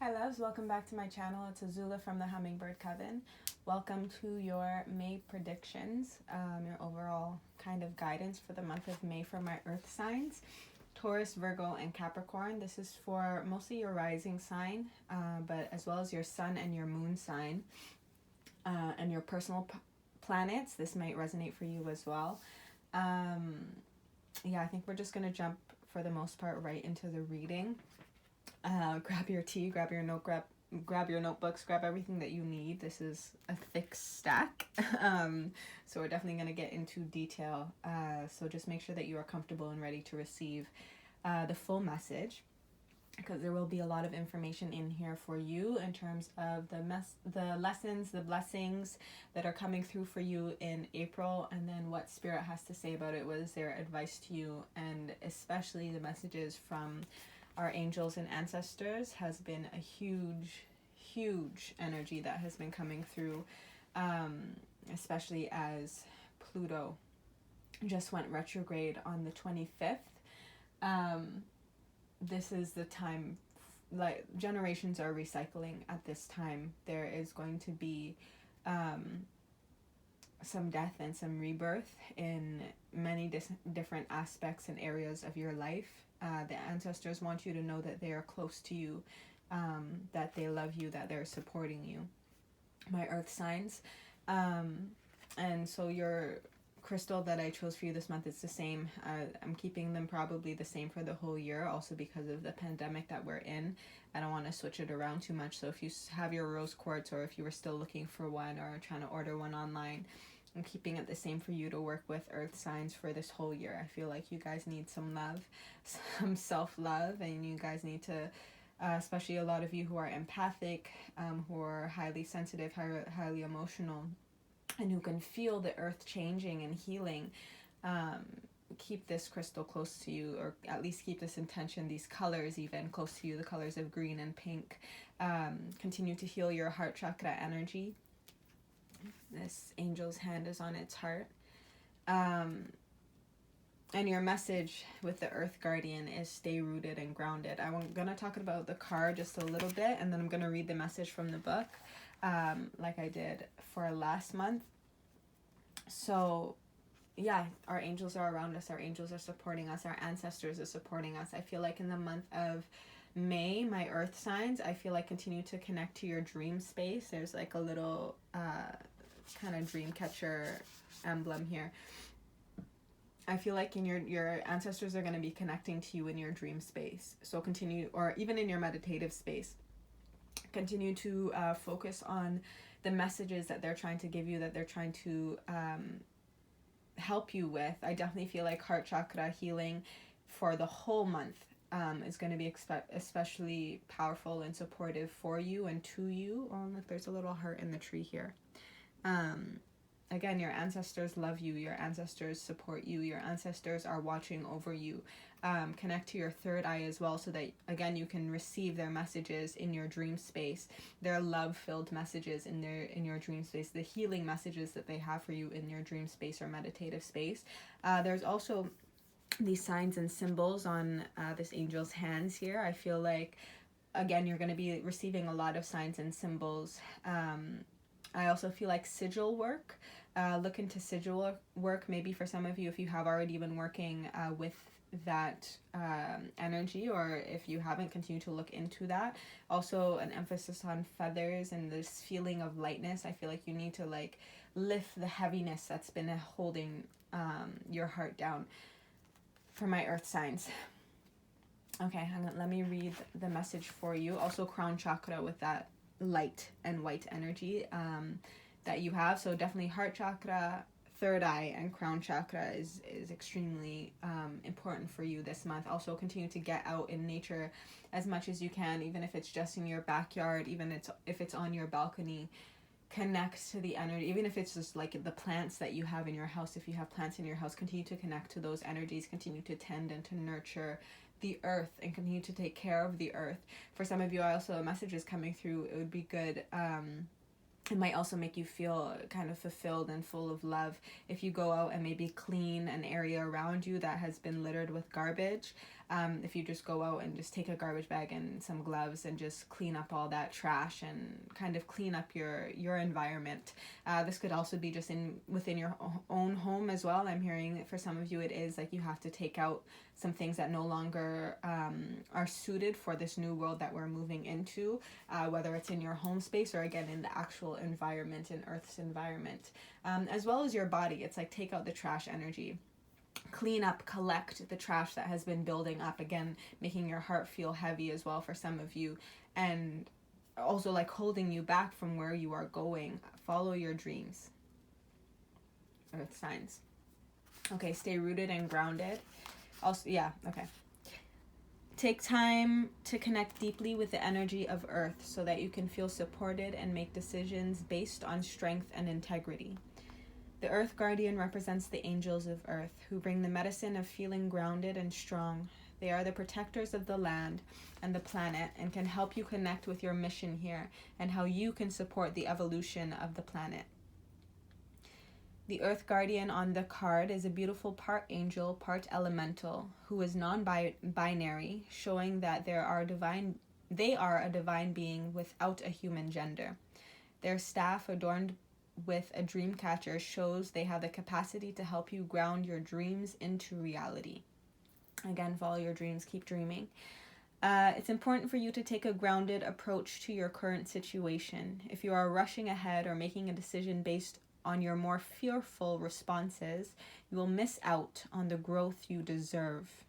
Hi loves, welcome back to my channel. It's Azula from the Hummingbird Coven. Welcome to your May predictions, your overall kind of guidance for the month of May for my earth signs, Taurus, Virgo, and Capricorn. This is for mostly your rising sign, but as well as your sun and your moon sign, and your personal planets. This might resonate for you as well. Yeah, I think we're just going to jump for the most part right into the reading. Grab your tea, grab your notebooks, grab everything that you need. This is a thick stack, so we're definitely going to get into detail. So just make sure that you are comfortable and ready to receive the full message, because there will be a lot of information in here for you in terms of the lessons, the blessings that are coming through for you in April, and then what Spirit has to say about it. What is their advice to you, and especially the messages from our angels and ancestors has been a huge energy that has been coming through, especially as Pluto just went retrograde on the 25th. This is the time, like, generations are recycling at this time. There is going to be some death and some rebirth in many different aspects and areas of your life. The ancestors want you to know that they are close to you, that they love you, that they're supporting you. My earth signs. And so your crystal that I chose for you this month is the same. I'm keeping them probably the same for the whole year, also because of the pandemic that we're in. I don't want to switch it around too much. So if you have your rose quartz, or if you were still looking for one or trying to order one online, I'm keeping it the same for you to work with earth signs for this whole year. I feel like you guys need some love, some self-love, and you guys need to, especially a lot of you who are empathic, who are highly sensitive, highly emotional, and who can feel the earth changing and healing, keep this crystal close to you, or at least keep this intention, these colors even close to you, the colors of green and pink. Continue to heal your heart chakra energy. This angel's hand is on its heart. And your message with the Earth Guardian is stay rooted and grounded. I'm going to talk about the card just a little bit, and then I'm going to read the message from the book, like I did for last month. So, yeah, our angels are around us. Our angels are supporting us. Our ancestors are supporting us. I feel like in the month of May, my earth signs, I feel like continue to connect to your dream space. There's like a little kind of dream catcher emblem here. I feel like in your ancestors are going to be connecting to you in your dream space. So continue, or even in your meditative space, continue to focus on the messages that they're trying to give you, that they're trying to help you with. I definitely feel like heart chakra healing for the whole month is going to be especially powerful and supportive for you and to you. Oh, look, there's a little heart in the tree here. Again, your ancestors love you. Your ancestors support you. Your ancestors are watching over you. Connect to your third eye as well, so that, again, you can receive their messages in your dream space, their love-filled messages in your dream space, the healing messages that they have for you in your dream space or meditative space. There's also these signs and symbols on this angel's hands here. I feel like, again, you're going to be receiving a lot of signs and symbols. I also feel like sigil work. Look into sigil work, maybe for some of you, if you have already been working with that energy, or if you haven't, continue to look into that. Also, an emphasis on feathers and this feeling of lightness. I feel like you need to lift the heaviness that's been holding your heart down for my earth signs. Okay, let me read the message for you. Also, crown chakra with that light and white energy that you have. So definitely heart chakra, third eye, and crown chakra is extremely important for you this month. Also, continue to get out in nature as much as you can, even if it's just in your backyard, even if it's on your balcony. Connect to the energy, even if it's just like the plants that you have in your house. If you have plants in your house, continue to connect to those energies, continue to tend and to nurture the earth, and continue to take care of the earth. For some of you, also a message is coming through. It would be good. It might also make you feel kind of fulfilled and full of love if you go out and maybe clean an area around you that has been littered with garbage. if you just go out and just take a garbage bag and some gloves and just clean up all that trash and kind of clean up your environment. This could also be just within your own home as well. I'm hearing that for some of you it is like you have to take out some things that no longer are suited for this new world that we're moving into, whether it's in your home space or again in the actual environment, in Earth's environment, as well as your body. It's like take out the trash energy. Clean up, collect the trash that has been building up, again making your heart feel heavy as well for some of you, and also like holding you back from where you are going. Follow your dreams. Earth signs. Okay, stay rooted and grounded. Also, yeah, okay. Take time to connect deeply with the energy of Earth so that you can feel supported and make decisions based on strength and integrity. The Earth Guardian represents the angels of Earth, who bring the medicine of feeling grounded and strong. They are the protectors of the land and the planet and can help you connect with your mission here and how you can support the evolution of the planet. The Earth Guardian on the card is a beautiful part angel, part elemental, who is non-binary, showing that they are a divine being without a human gender. Their staff, adorned with a dream catcher, shows they have the capacity to help you ground your dreams into reality. Again, follow your dreams, keep dreaming. It's important for you to take a grounded approach to your current situation. If you are rushing ahead or making a decision based on your more fearful responses, you will miss out on the growth you deserve.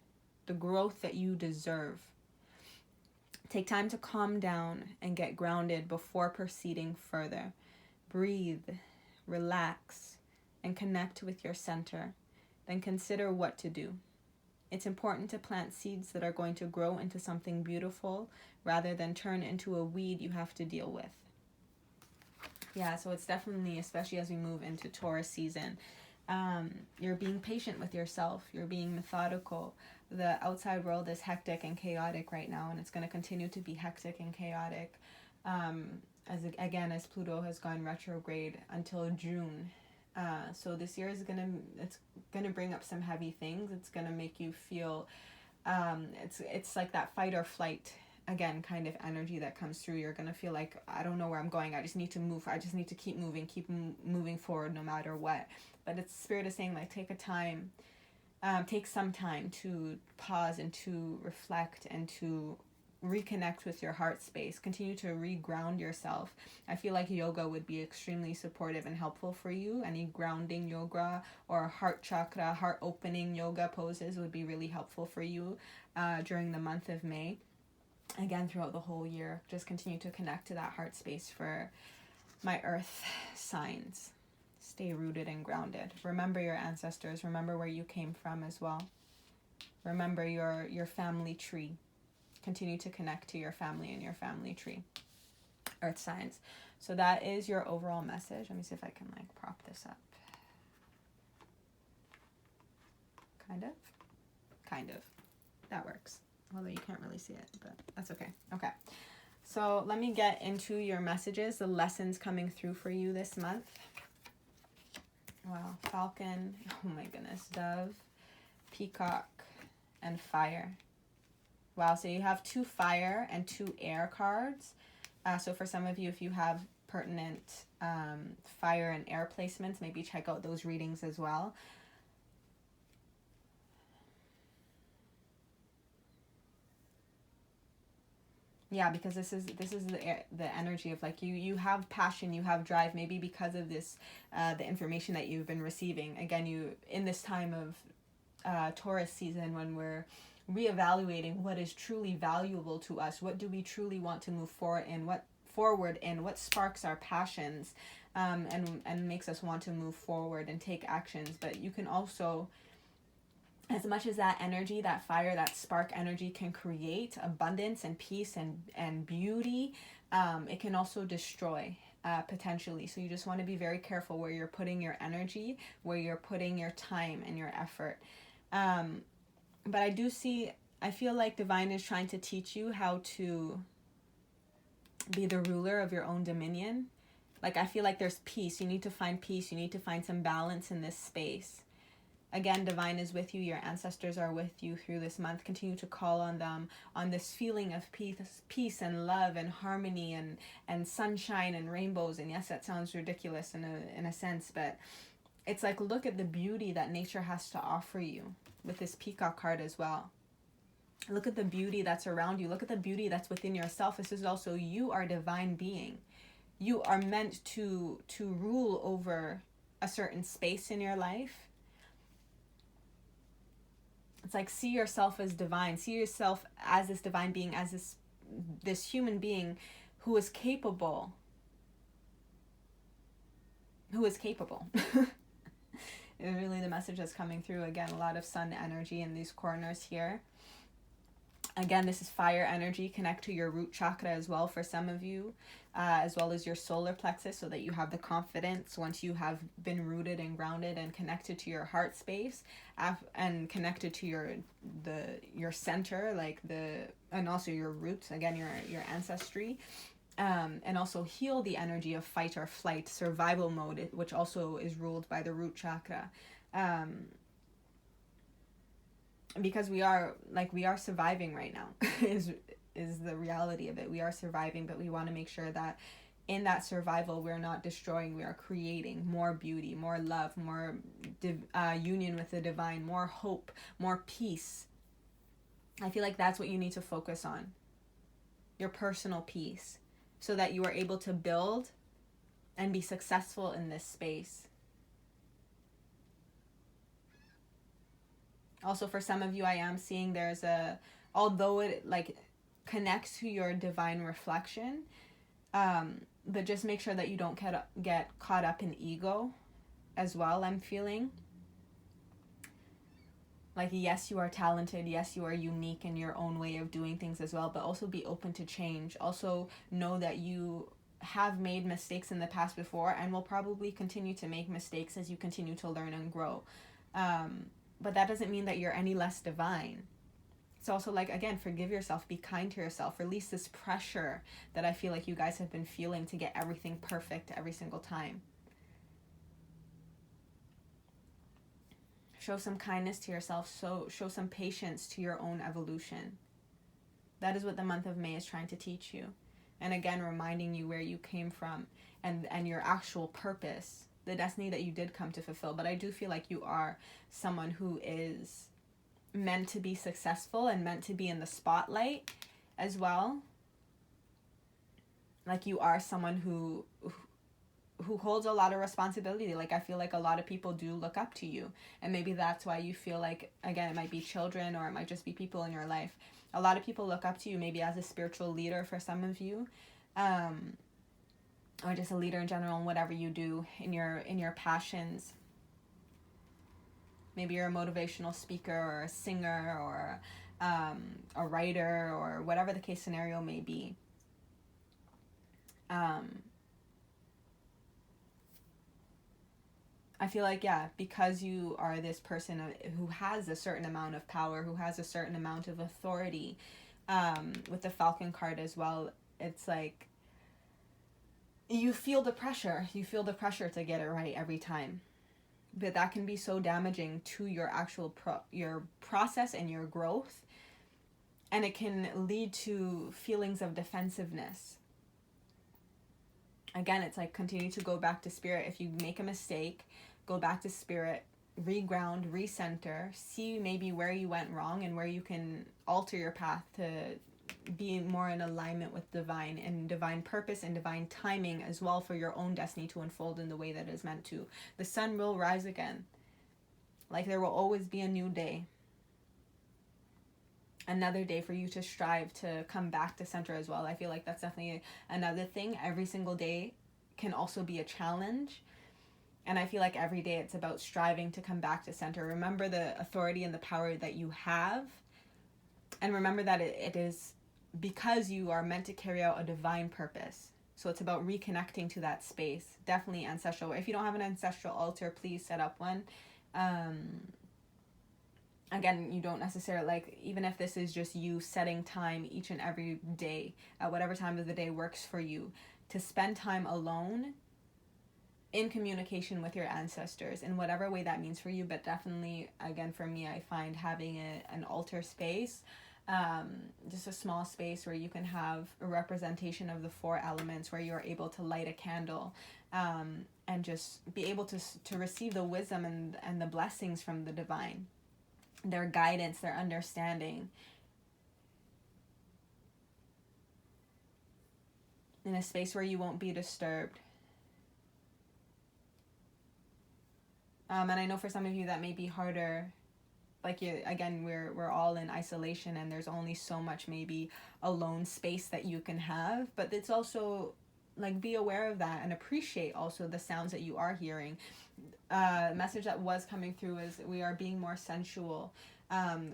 The growth that you deserve. Take time to calm down and get grounded before proceeding further. Breathe, relax, and connect with your center. Then consider what to do. It's important to plant seeds that are going to grow into something beautiful rather than turn into a weed you have to deal with. Yeah, so it's definitely, especially as we move into Taurus season, you're being patient with yourself. You're being methodical. The outside world is hectic and chaotic right now, and it's going to continue to be hectic and chaotic. As Pluto has gone retrograde until June. So this year it's gonna bring up some heavy things. It's gonna make you feel it's like that fight or flight again kind of energy that comes through. You're gonna feel like, I don't know where I'm going, I just need to move, I just need to keep moving forward no matter what. But it's Spirit is saying, like, take some time to pause and to reflect and to reconnect with your heart space. Continue to reground yourself. I feel like yoga would be extremely supportive and helpful for you. Any grounding yoga or heart chakra, heart opening yoga poses would be really helpful for you during the month of May. Again, throughout the whole year, just continue to connect to that heart space for my earth signs. Stay rooted and grounded. Remember your ancestors. Remember where you came from as well. Remember your family tree. Continue to connect to your family and your family tree. Earth signs. So that is your overall message. Let me see if I can prop this up. Kind of. That works. Although you can't really see it, but that's okay. Okay. So let me get into your messages, the lessons coming through for you this month. Wow. Falcon. Oh my goodness. Dove. Peacock. And fire. Wow, so you have 2 fire and 2 air cards. So for some of you, if you have pertinent fire and air placements, maybe check out those readings as well. Yeah, because this is the energy of you have passion, you have drive, maybe because of this the information that you've been receiving. Again, you in this time of Taurus season, when we're reevaluating what is truly valuable to us, what do we truly want to move forward in, what sparks our passions, and makes us want to move forward and take actions. But you can also, as much as that energy, that fire, that spark energy can create abundance and peace and beauty, it can also destroy potentially. So you just want to be very careful where you're putting your energy, where you're putting your time and your effort. But I feel like Divine is trying to teach you how to be the ruler of your own dominion. I feel like there's peace. You need to find peace. You need to find some balance in this space. Again, divine is with you. Your ancestors are with you through this month. Continue to call on them, on this feeling of peace and love and harmony and sunshine and rainbows. And yes, that sounds ridiculous in a sense, but it's like, look at the beauty that nature has to offer you with this peacock card as well. Look at the beauty that's around you. Look at the beauty that's within yourself. This is also, you are a divine being. You are meant to rule over a certain space in your life. It's like, see yourself as divine. See yourself as this divine being, as this human being who is capable. Who is capable. It's really the message that's coming through. Again, a lot of sun energy in these corners here. Again, this is fire energy. Connect to your root chakra as well for some of you, as well as your solar plexus, so that you have the confidence once you have been rooted and grounded and connected to your heart space, and connected to your center, and also your roots, again, your ancestry, and also heal the energy of fight or flight, survival mode, which also is ruled by the root chakra. Because we are surviving right now is the reality of it. We are surviving, but we want to make sure that in that survival, we're not destroying, we are creating more beauty, more love, more union with the divine, more hope, more peace. I feel like that's what you need to focus on, your personal peace, so that you are able to build and be successful in this space. Also, for some of you, I am seeing although it connects to your divine reflection, but just make sure that you don't get caught up in ego as well, I'm feeling. Yes, you are talented. Yes, you are unique in your own way of doing things as well, but also be open to change. Also know that you have made mistakes in the past before and will probably continue to make mistakes as you continue to learn and grow. But that doesn't mean that you're any less divine. It's also again, forgive yourself, be kind to yourself, release this pressure that I feel like you guys have been feeling to get everything perfect every single time. Show some kindness to yourself, show some patience to your own evolution. That is what the month of May is trying to teach you. And again, reminding you where you came from and your actual purpose, the destiny that you did come to fulfill. But I do feel like you are someone who is meant to be successful and meant to be in the spotlight as well. You are someone who holds a lot of responsibility. I feel like a lot of people do look up to you, and maybe that's why you feel again, it might be children or it might just be people in your life. A lot of people look up to you, maybe as a spiritual leader for some of you, or just a leader in general in whatever you do in your passions. Maybe you're a motivational speaker or a singer or a writer or whatever the case scenario may be. I feel like, because you are this person who has a certain amount of power, who has a certain amount of authority, with the Falcon card as well, it's you feel the pressure. You feel the pressure to get it right every time. But that can be so damaging to your actual your process and your growth. And it can lead to feelings of defensiveness. Again, it's continue to go back to spirit. If you make a mistake, go back to spirit, reground, recenter, see maybe where you went wrong and where you can alter your path to be more in alignment with divine purpose and divine timing as well, for your own destiny to unfold in the way that it is meant to. The sun will rise again. There will always be a new day. Another day for you to strive to come back to center as well. I feel like that's definitely another thing. Every single day can also be a challenge. And I feel like every day it's about striving to come back to center. Remember the authority and the power that you have. And remember that it is because you are meant to carry out a divine purpose. So it's about reconnecting to that space. Definitely ancestral. If you don't have an ancestral altar, please set up one. Again, you don't necessarily, even if this is just you setting time each and every day, at whatever time of the day works for you, to spend time alone in communication with your ancestors in whatever way that means for you. But definitely, again, for me, I find having an altar space, just a small space where you can have a representation of the four elements, where you're able to light a candle, and just be able to receive the wisdom and the blessings from the divine, their guidance, their understanding, in a space where you won't be disturbed. And I know for some of you that may be harder. Like, you, again, we're all in isolation, and there's only so much maybe alone space that you can have. But it's also like, be aware of that and appreciate also the sounds that you are hearing. Message that was coming through is we are being more sensual.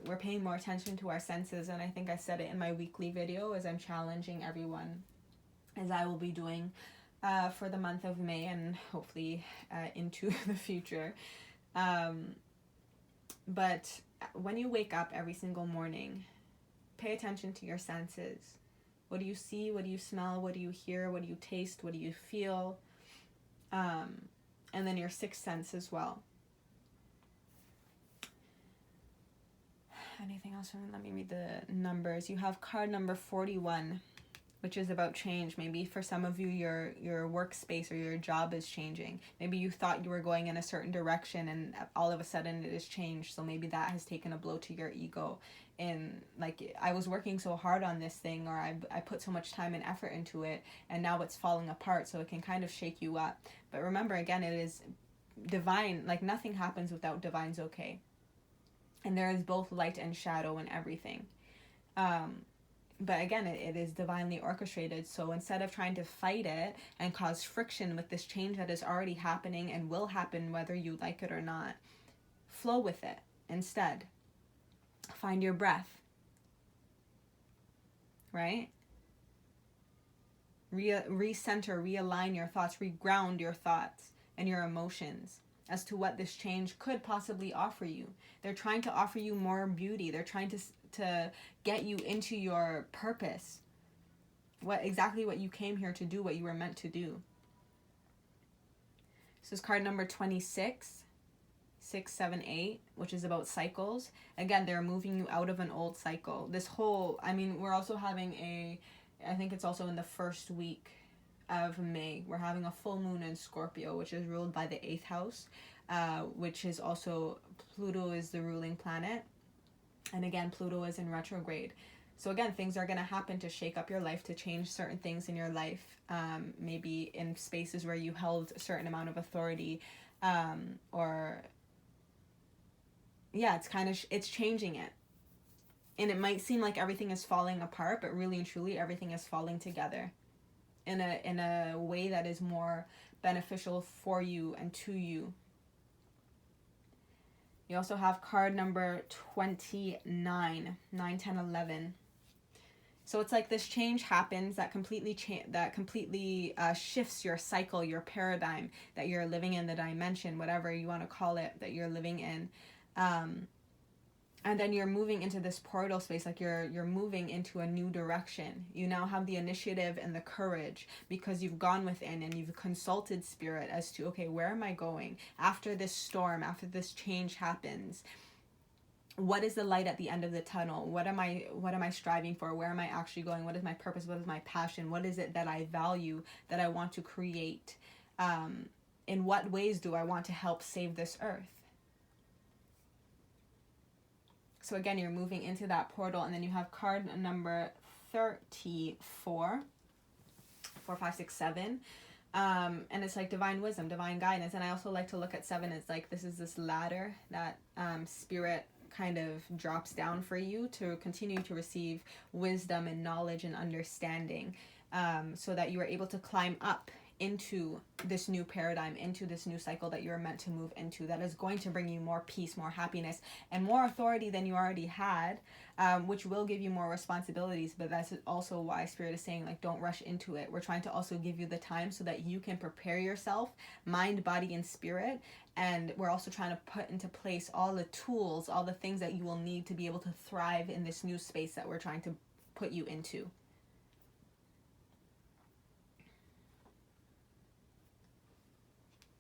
We're paying more attention to our senses, and I think I said it in my weekly video, as I'm challenging everyone, as I will be doing for the month of May, and hopefully into the future. But when you wake up every single morning, pay attention to your senses. What do you see? What do you smell? What do you hear? What do you taste? What do you feel? And then your sixth sense as well. Anything else? Let me read the numbers. You have card number 41, which is about change. Maybe for some of you, your workspace or your job is changing. Maybe you thought you were going in a certain direction, and all of a sudden it has changed. So maybe that has taken a blow to your ego. And like, I was working so hard on this thing, or I put so much time and effort into it, and now it's falling apart. So it can kind of shake you up. But remember, again, it is divine. Like, nothing happens without divine's okay. And there is both light and shadow in everything. But again, it is divinely orchestrated. So instead of trying to fight it and cause friction with this change that is already happening and will happen whether you like it or not, flow with it instead. Find your breath. Right? Recenter, realign your thoughts, reground your thoughts and your emotions as to what this change could possibly offer you. They're trying to offer you more beauty. They're trying to get you into your purpose. Exactly what you came here to do, what you were meant to do. This is card number 26, 6, 7, 8, which is about cycles. Again, they're moving you out of an old cycle. We're also having I think it's also in the first week of May, we're having a full moon in Scorpio, which is ruled by the 8th house, which is also, Pluto is the ruling planet. And again, Pluto is in retrograde. So again, things are going to happen to shake up your life, to change certain things in your life. Maybe in spaces where you held a certain amount of authority, it's changing it. And it might seem like everything is falling apart, but really and truly everything is falling together in a way that is more beneficial for you and to you. You also have card number 29, 9, 10, 11. So it's like this change happens that completely shifts your cycle, your paradigm that you're living in, the dimension, whatever you want to call it, that you're living in. And then you're moving into this portal space, like you're moving into a new direction. You now have the initiative and the courage because you've gone within and you've consulted spirit as to, okay, where am I going after this storm, after this change happens? What is the light at the end of the tunnel? What am I striving for? Where am I actually going? What is my purpose? What is my passion? What is it that I value, that I want to create? In what ways do I want to help save this earth? So again, you're moving into that portal, and then you have card number 34, 4, 5, 6, 7. And it's like divine wisdom, divine guidance. And I also like to look at 7 as like, this is this ladder that spirit kind of drops down for you to continue to receive wisdom and knowledge and understanding, so that you are able to climb up into this new paradigm, into this new cycle that you're meant to move into, that is going to bring you more peace, more happiness, and more authority than you already had, which will give you more responsibilities. But that's also why Spirit is saying, like, don't rush into it. We're trying to also give you the time so that you can prepare yourself, mind, body, and spirit. And we're also trying to put into place all the tools, all the things that you will need to be able to thrive in this new space that we're trying to put you into.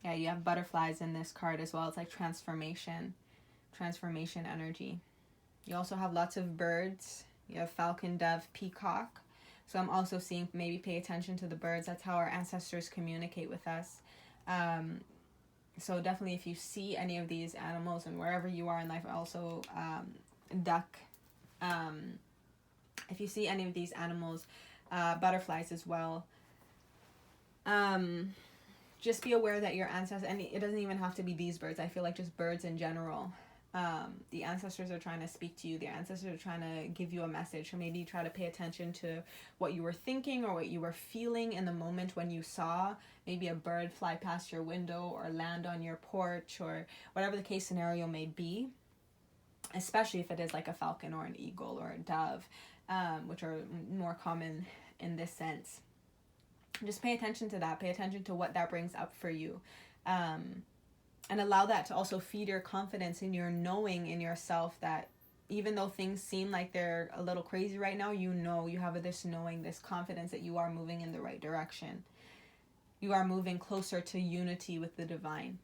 Yeah, you have butterflies in this card as well. It's like transformation energy. You also have lots of birds. You have falcon, dove, peacock. So I'm also seeing maybe pay attention to the birds. That's how our ancestors communicate with us. So definitely if you see any of these animals and wherever you are in life, also duck. If you see any of these animals, butterflies as well, just be aware that your ancestors, and it doesn't even have to be these birds, I feel like just birds in general, the ancestors are trying to speak to you. The ancestors are trying to give you a message. So maybe try to pay attention to what you were thinking or what you were feeling in the moment when you saw maybe a bird fly past your window or land on your porch or whatever the case scenario may be, especially if it is like a falcon or an eagle or a dove, which are more common in this sense. Just pay attention to that. Pay attention to what that brings up for you. And allow that to also feed your confidence in your knowing in yourself that even though things seem like they're a little crazy right now, you know, you have this knowing, this confidence that you are moving in the right direction. You are moving closer to unity with the divine.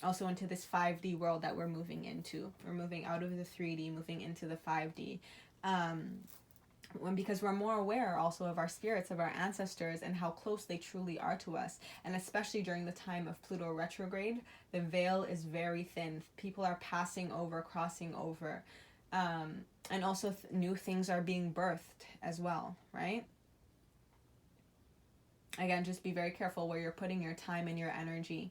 Also into this 5D world that we're moving into. We're moving out of the 3D, moving into the 5D. Because we're more aware also of our spirits, of our ancestors, and how close they truly are to us. And especially during the time of Pluto retrograde, the veil is very thin. People are passing over, crossing over. And also new things are being birthed as well, right? Again, just be very careful where you're putting your time and your energy.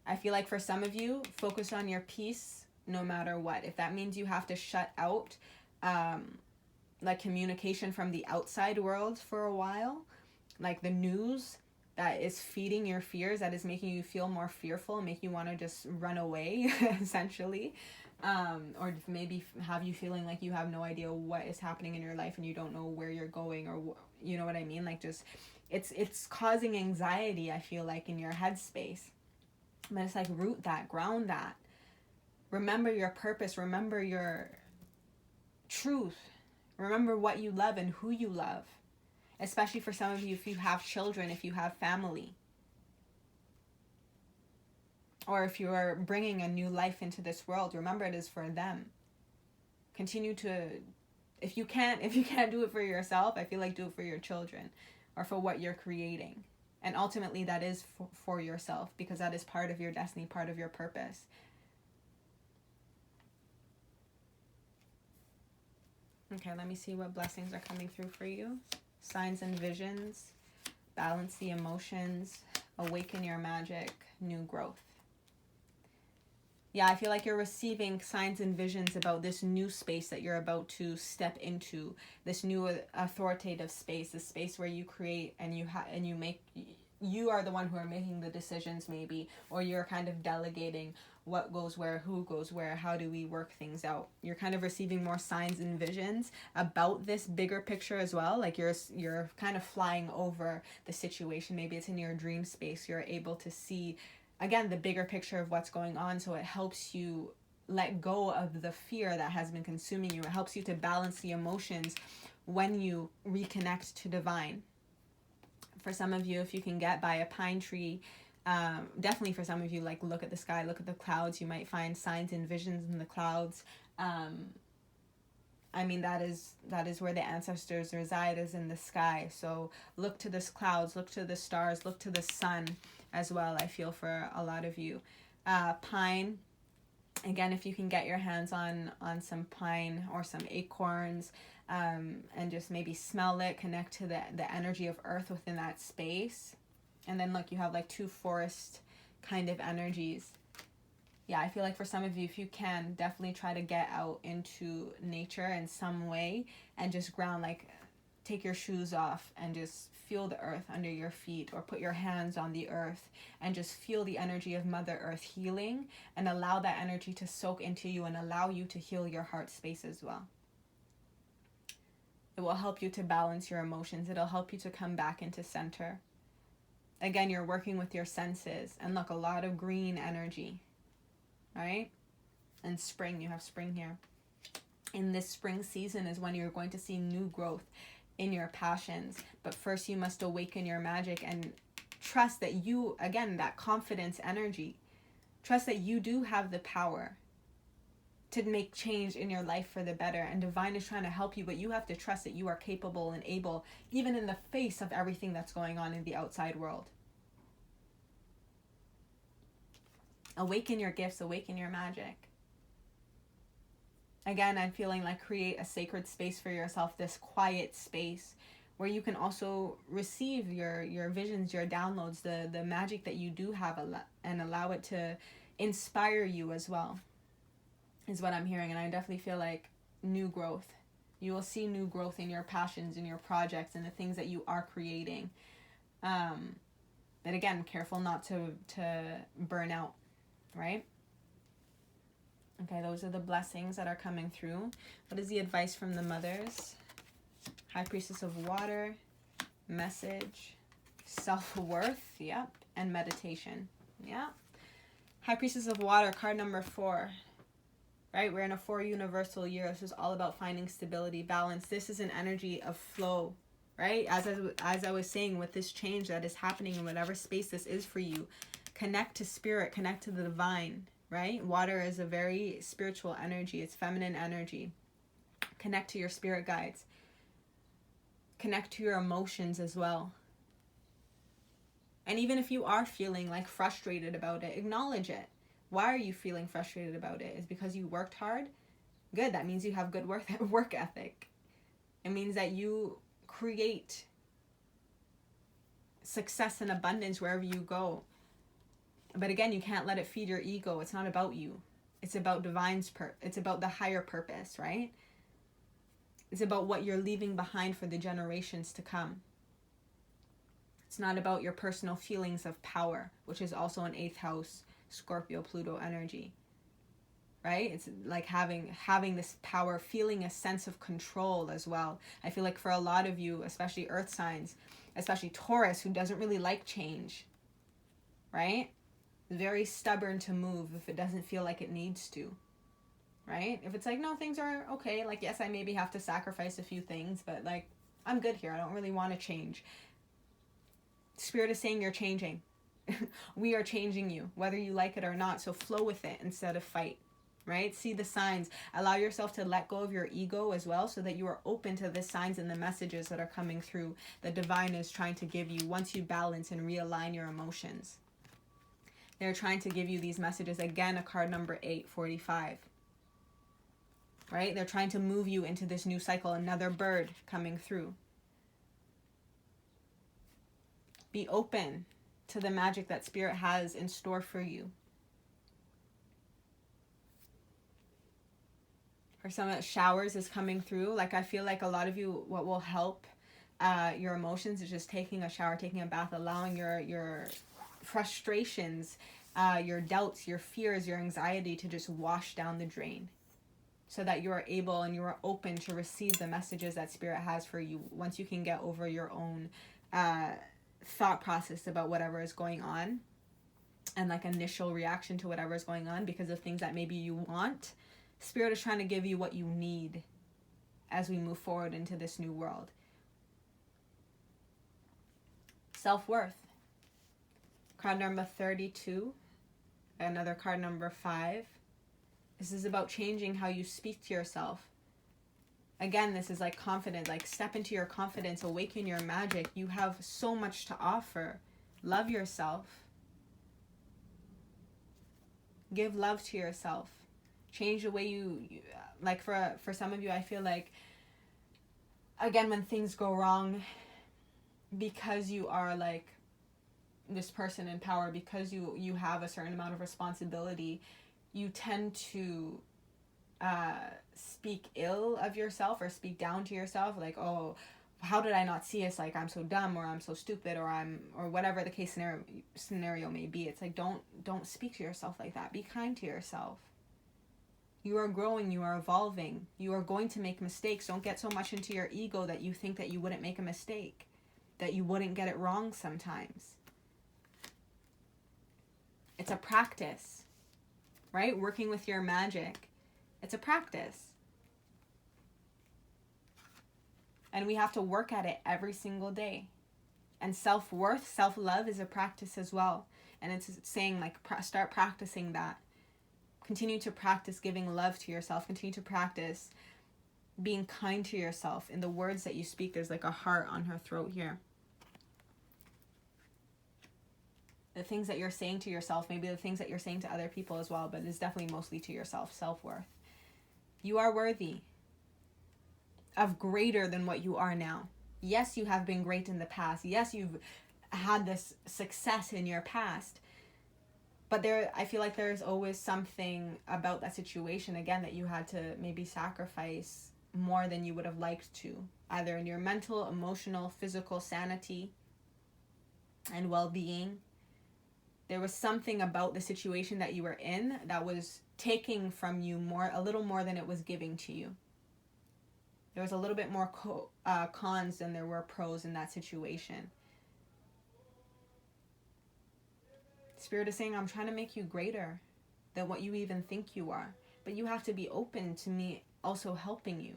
I feel like for some of you, focus on your peace no matter what. If that means you have to shut out like communication from the outside world for a while, like the news that is feeding your fears, that is making you feel more fearful, make you want to just run away essentially, or maybe have you feeling like you have no idea what is happening in your life and you don't know where you're going, or you know what I mean, like just it's causing anxiety, I feel like, in your headspace. But it's like root that, ground that, remember your purpose, remember your truth. Remember what you love and who you love. Especially for some of you, if you have children, if you have family. Or if you are bringing a new life into this world, remember it is for them. Continue to, if you can't do it for yourself, I feel like do it for your children or for what you're creating. And ultimately that is for yourself, because that is part of your destiny, part of your purpose. Okay, let me see what blessings are coming through for you. Signs and visions, balance the emotions, awaken your magic, new growth. Yeah, I feel like you're receiving signs and visions about this new space that you're about to step into, this new authoritative space, this space where you create and you make, you are the one who are making the decisions maybe, or you're kind of delegating what goes where, who goes where, how do we work things out. You're kind of receiving more signs and visions about this bigger picture as well. Like you're kind of flying over the situation. Maybe it's in your dream space. You're able to see, again, the bigger picture of what's going on. So it helps you let go of the fear that has been consuming you. It helps you to balance the emotions when you reconnect to divine. For some of you, if you can get by a pine tree, definitely for some of you, like look at the sky, look at the clouds. You might find signs and visions in the clouds. I mean, that is where the ancestors reside, is in the sky. So look to the clouds, look to the stars, look to the sun as well, I feel, for a lot of you. Pine, again, if you can get your hands on some pine or some acorns, and just maybe smell it, connect to the energy of earth within that space. And then look, you have like two forest kind of energies. Yeah, I feel like for some of you, if you can, definitely try to get out into nature in some way and just ground, like take your shoes off and just feel the earth under your feet, or put your hands on the earth and just feel the energy of Mother Earth healing, and allow that energy to soak into you and allow you to heal your heart space as well. It will help you to balance your emotions. It'll help you to come back into center. Again, you're working with your senses. And look, a lot of green energy, right? And spring, you have spring here. In this spring season is when you're going to see new growth in your passions. But first you must awaken your magic and trust that you, again, that confidence energy, trust that you do have the power to make change in your life for the better. And divine is trying to help you, but you have to trust that you are capable and able, even in the face of everything that's going on in the outside world. Awaken your gifts, awaken your magic. Again, I'm feeling like create a sacred space for yourself, this quiet space where you can also receive your visions, your downloads, the magic that you do have, and allow it to inspire you as well, is what I'm hearing. And I definitely feel like new growth. You will see new growth in your passions, in your projects, and the things that you are creating. But again, careful not to burn out, right? Okay, those are the blessings that are coming through. What is the advice from the mothers? High Priestess of Water, message, self-worth, yep, and meditation, yeah. High Priestess of Water, card number 4, right? We're in a 4 universal year. This is all about finding stability, balance. This is an energy of flow, right? As I was saying, with this change that is happening in whatever space this is for you, connect to spirit, connect to the divine, right? Water is a very spiritual energy. It's feminine energy. Connect to your spirit guides. Connect to your emotions as well. And even if you are feeling like frustrated about it, acknowledge it. Why are you feeling frustrated about it? Is because you worked hard? Good. That means you have good work ethic. It means that you create success and abundance wherever you go. But again, you can't let it feed your ego. It's not about you. It's about it's about the higher purpose, right? It's about what you're leaving behind for the generations to come. It's not about your personal feelings of power, which is also an 8th house Scorpio Pluto energy, right? It's like having this power, feeling a sense of control as well. I feel like for a lot of you, especially earth signs, especially Taurus, who doesn't really like change, right? Very stubborn to move if it doesn't feel like it needs to, right? If it's like, no, things are okay, like, yes, I maybe have to sacrifice a few things, but like, I'm good here. I don't really want to change. Spirit is saying you're changing. We are changing you, whether you like it or not. So flow with it instead of fight, right? See the signs. Allow yourself to let go of your ego as well, so that you are open to the signs and the messages that are coming through, that divine is trying to give you once you balance and realign your emotions. They're trying to give you these messages. Again, a card number 845. Right? They're trying to move you into this new cycle. Another bird coming through. Be open to the magic that Spirit has in store for you. For some of the showers is coming through. Like, I feel like a lot of you, what will help your emotions is just taking a shower, taking a bath, allowing your frustrations, your doubts, your fears, your anxiety to just wash down the drain, so that you are able and you are open to receive the messages that Spirit has for you once you can get over your own thought process about whatever is going on, and like initial reaction to whatever is going on because of things that maybe you want. Spirit is trying to give you what you need as we move forward into this new world. Self-worth. Card number 32. Another card number 5. This is about changing how you speak to yourself. Again, this is like confidence, like step into your confidence, awaken your magic. You have so much to offer. Love yourself. Give love to yourself. Change the way you like for some of you, I feel like, again, when things go wrong, because you are like this person in power, because you have a certain amount of responsibility, you tend to speak ill of yourself or speak down to yourself, like, oh, how did I not see this? Like, I'm so dumb, or I'm so stupid, or whatever the case scenario may be. It's like, don't speak to yourself like that. Be kind to yourself. You are growing, you are evolving, you are going to make mistakes. Don't get so much into your ego that you think that you wouldn't make a mistake, that you wouldn't get it wrong sometimes. It's a practice, right? Working with your magic. It's a practice. And we have to work at it every single day. And self-worth, self-love is a practice as well. And it's saying like start practicing that. Continue to practice giving love to yourself. Continue to practice being kind to yourself. In the words that you speak, there's like a heart on her throat here. The things that you're saying to yourself, maybe the things that you're saying to other people as well, but it's definitely mostly to yourself, self-worth. You are worthy of greater than what you are now. Yes, you have been great in the past. Yes, you've had this success in your past. But I feel like there's always something about that situation, again, that you had to maybe sacrifice more than you would have liked to, either in your mental, emotional, physical sanity and well-being. There was something about the situation that you were in that was taking from you a little more than it was giving to you. There was a little bit more cons than there were pros in that situation. Spirit is saying, I'm trying to make you greater than what you even think you are. But you have to be open to me also helping you.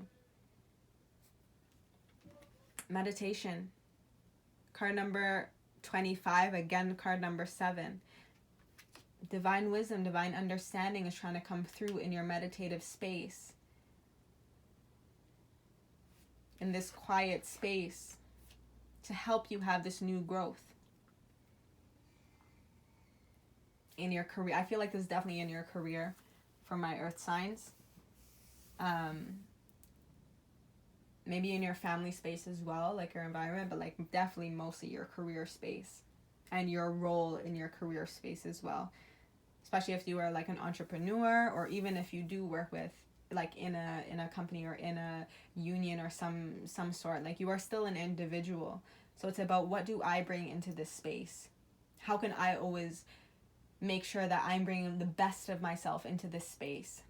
Meditation. Card number 25, again, card number 7. Divine wisdom, divine understanding is trying to come through in your meditative space. In this quiet space to help you have this new growth. In your career. I feel like this is definitely in your career for my earth signs. Maybe in your family space as well, like your environment, but like definitely mostly your career space and your role in your career space as well. Especially if you are like an entrepreneur, or even if you do work with like in a company or in a union or some sort, like you are still an individual. So it's about, what do I bring into this space? How can I always make sure that I'm bringing the best of myself into this space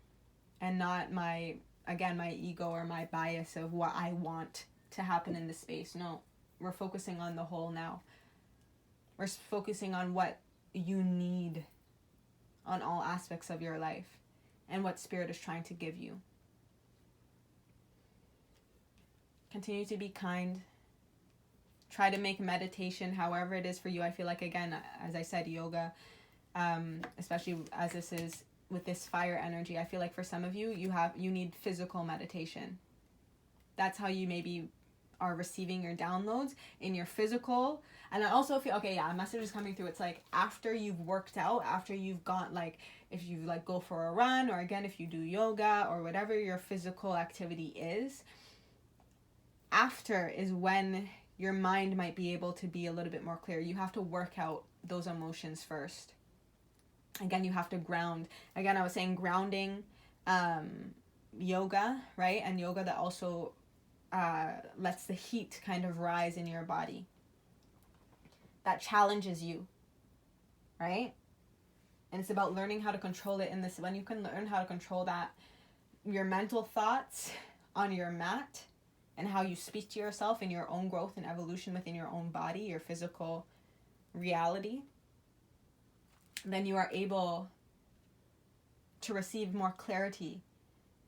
and not my ego or my bias of what I want to happen in this space. No, we're focusing on the whole now. We're focusing on what you need on all aspects of your life and what Spirit is trying to give you. Continue to be kind. Try to make meditation however it is for you. I feel like, again, as I said, yoga, especially as this is with this fire energy, I feel like for some of you, you need physical meditation. That's how you maybe are receiving your downloads in your physical. And I also feel, a message is coming through. It's like after you've worked out, after you've gone, like if you like go for a run, or again, if you do yoga or whatever your physical activity is, after is when your mind might be able to be a little bit more clear. You have to work out those emotions first. Again, you have to ground. Again, I was saying grounding, yoga, right? And yoga that also lets the heat kind of rise in your body. That challenges you, right? And it's about learning how to control it in this. When you can learn how to control that, your mental thoughts on your mat, and how you speak to yourself in your own growth and evolution within your own body, your physical reality, then you are able to receive more clarity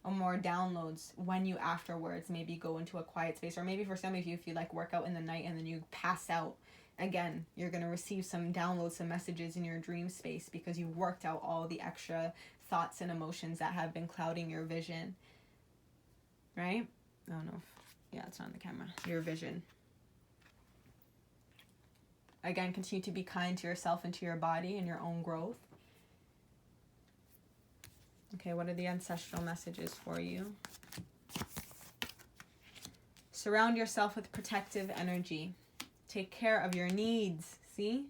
or more downloads when you afterwards maybe go into a quiet space. Or maybe for some of you, if you like work out in the night and then you pass out, again, you're going to receive some downloads, some messages in your dream space because you've worked out all the extra thoughts and emotions that have been clouding your vision, right? I don't know if, it's not on the camera. Your vision. Again, continue to be kind to yourself and to your body and your own growth. Okay, what are the ancestral messages for you? Surround yourself with protective energy. Take care of your needs. See?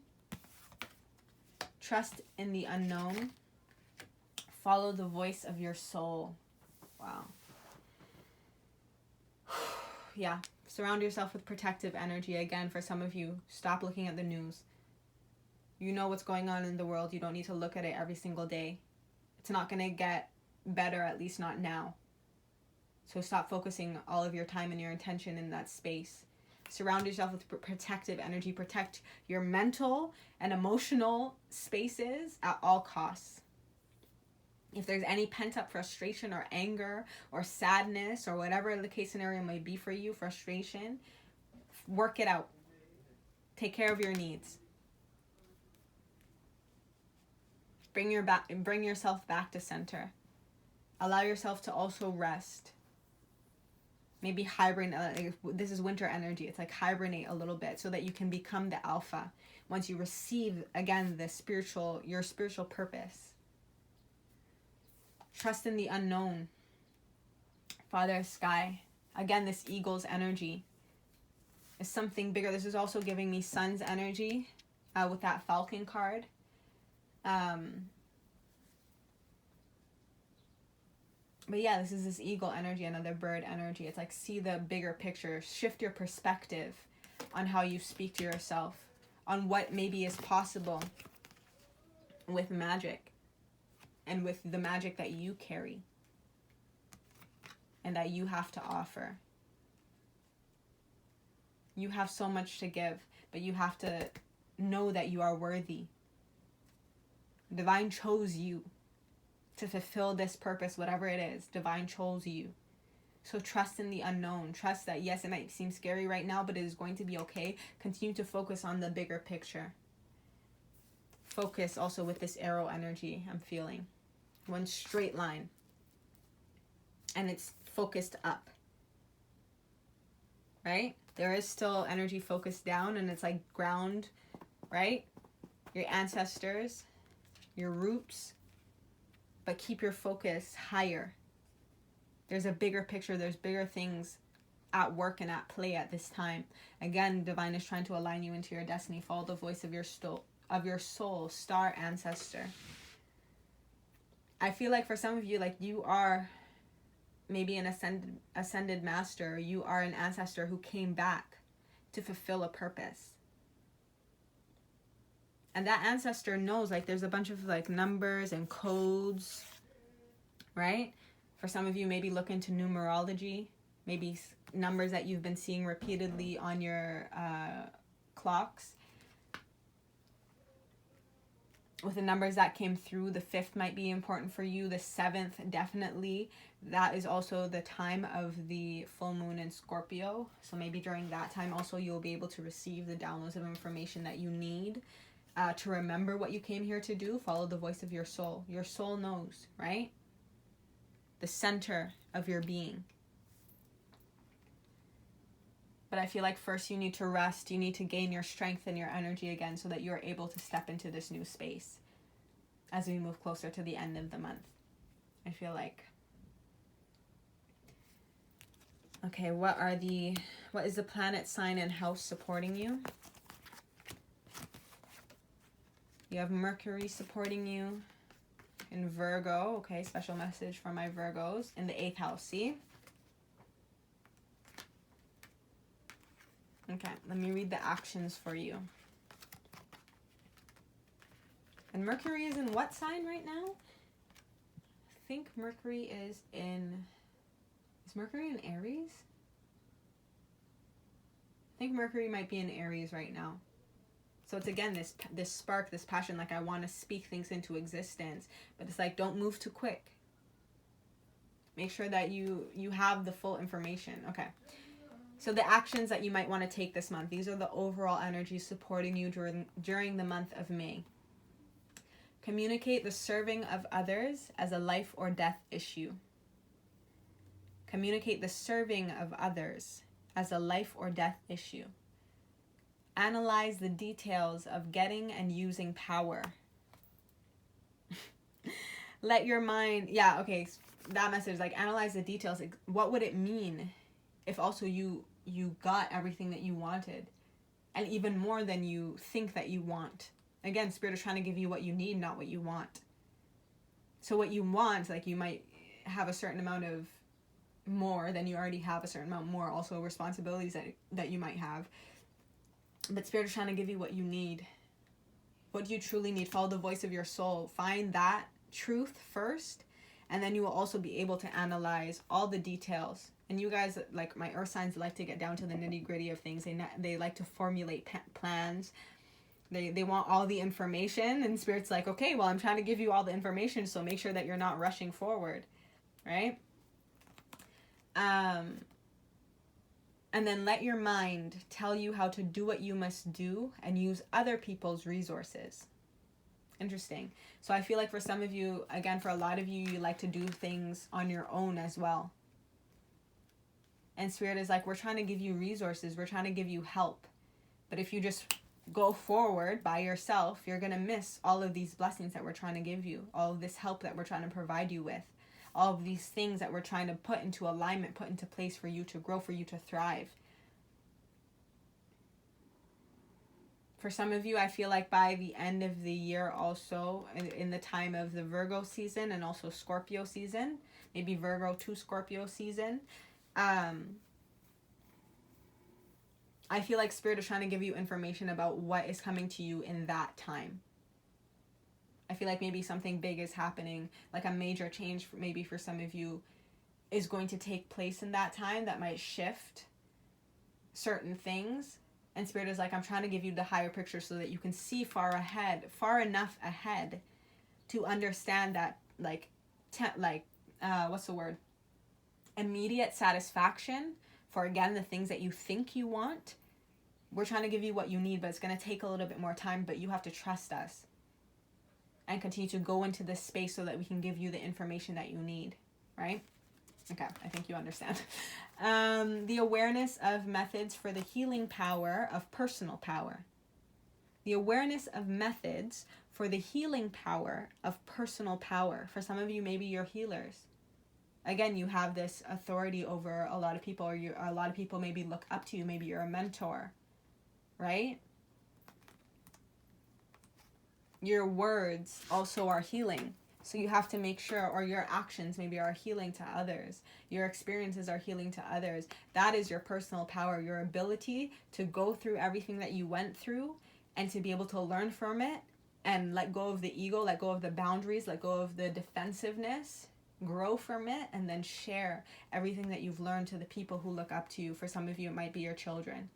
Trust in the unknown. Follow the voice of your soul. Wow. Yeah. Surround yourself with protective energy. Again, for some of you, stop looking at the news. You know what's going on in the world. You don't need to look at it every single day. It's not going to get better, at least not now. So stop focusing all of your time and your attention in that space. Surround yourself with protective energy. Protect your mental and emotional spaces at all costs. If there's any pent-up frustration or anger or sadness or whatever the case scenario may be for you, frustration, work it out. Take care of your needs. Bring yourself back to center. Allow yourself to also rest. Maybe hibernate. This is winter energy. It's like hibernate a little bit so that you can become the alpha once you receive, again, your spiritual purpose. Trust in the unknown. Father Sky. Again, this eagle's energy is something bigger. This is also giving me sun's energy with that falcon card. But yeah, this is this eagle energy, another bird energy. It's like, see the bigger picture. Shift your perspective on how you speak to yourself, on what maybe is possible with magic and with the magic that you carry and that you have to offer. You have so much to give, but you have to know that you are worthy. Divine chose you to fulfill this purpose, whatever it is. Divine chose you. So trust in the unknown. Trust that, yes, it might seem scary right now, but it is going to be okay. Continue to focus on the bigger picture. Focus also with this arrow energy I'm feeling. One straight line. And it's focused up. Right? There is still energy focused down, and it's like ground, right? Your ancestors, your roots. But keep your focus higher. There's a bigger picture. There's bigger things at work and at play at this time. Again, divine is trying to align you into your destiny. Follow the voice of your soul, star ancestor. I feel like for some of you, like you are maybe an ascended master. You are an ancestor who came back to fulfill a purpose. And that ancestor knows, like, there's a bunch of, like, numbers and codes, right? For some of you, maybe look into numerology. Maybe numbers that you've been seeing repeatedly on your clocks. With the numbers that came through, the 5th might be important for you. The 7th, definitely. That is also the time of the full moon in Scorpio. So maybe during that time also you'll be able to receive the downloads of information that you need. To remember what you came here to do. Follow the voice of your soul. Your soul knows, right? The center of your being. But I feel like first you need to rest. You need to gain your strength and your energy again so that you're able to step into this new space as we move closer to the end of the month. I feel like. Okay, what is the planet, sign, and house supporting you? You have Mercury supporting you in Virgo. Okay, special message for my Virgos in the 8th house. See? Okay, let me read the actions for you. And Mercury is in what sign right now? I think Mercury is Mercury in Aries? I think Mercury might be in Aries right now. So it's again this spark, this passion, like I want to speak things into existence. But it's like, don't move too quick. Make sure that you have the full information. Okay. So the actions that you might want to take this month. These are the overall energies supporting you during the month of May. Communicate the serving of others as a life or death issue. Communicate the serving of others as a life or death issue. Analyze the details of getting and using power. Let your mind, that message, like, analyze the details. Like, what would it mean if also you got everything that you wanted? And even more than you think that you want. Again, Spirit is trying to give you what you need, not what you want. So what you want, like, you might have a certain amount of more than you already have, a certain amount more, also responsibilities that you might have. But Spirit is trying to give you what you need. What do you truly need? Follow the voice of your soul. Find that truth first, and then you will also be able to analyze all the details. And you guys, like my earth signs, like to get down to the nitty-gritty of things. They like to formulate plans. They want all the information, and Spirit's like, okay, well, I'm trying to give you all the information, so make sure that you're not rushing forward, right? And then let your mind tell you how to do what you must do and use other people's resources. Interesting. So I feel like for some of you, again, for a lot of you, you like to do things on your own as well. And Spirit is like, we're trying to give you resources. We're trying to give you help. But if you just go forward by yourself, you're going to miss all of these blessings that we're trying to give you. All of this help that we're trying to provide you with. All of these things that we're trying to put into alignment, put into place for you to grow, for you to thrive. For some of you, I feel like by the end of the year also, in the time of the Virgo season and also Scorpio season, maybe Virgo to Scorpio season, I feel like Spirit is trying to give you information about what is coming to you in that time. I feel like maybe something big is happening, like a major change maybe for some of you is going to take place in that time that might shift certain things. And Spirit is like, I'm trying to give you the higher picture so that you can see far enough ahead to understand that what's the word? Immediate satisfaction for, again, the things that you think you want. We're trying to give you what you need, but it's going to take a little bit more time, but you have to trust us and continue to go into this space so that we can give you the information that you need, right? Okay, I think you understand. The awareness of methods for the healing power of personal power. The awareness of methods for the healing power of personal power. For some of you, maybe you're healers. Again, you have this authority over a lot of people, or a lot of people maybe look up to you. Maybe you're a mentor, right? Your words also are healing. So you have to make sure, or your actions maybe are healing to others. Your experiences are healing to others. That is your personal power, your ability to go through everything that you went through and to be able to learn from it and let go of the ego, let go of the boundaries, let go of the defensiveness, grow from it, and then share everything that you've learned to the people who look up to you. For some of you, it might be your children.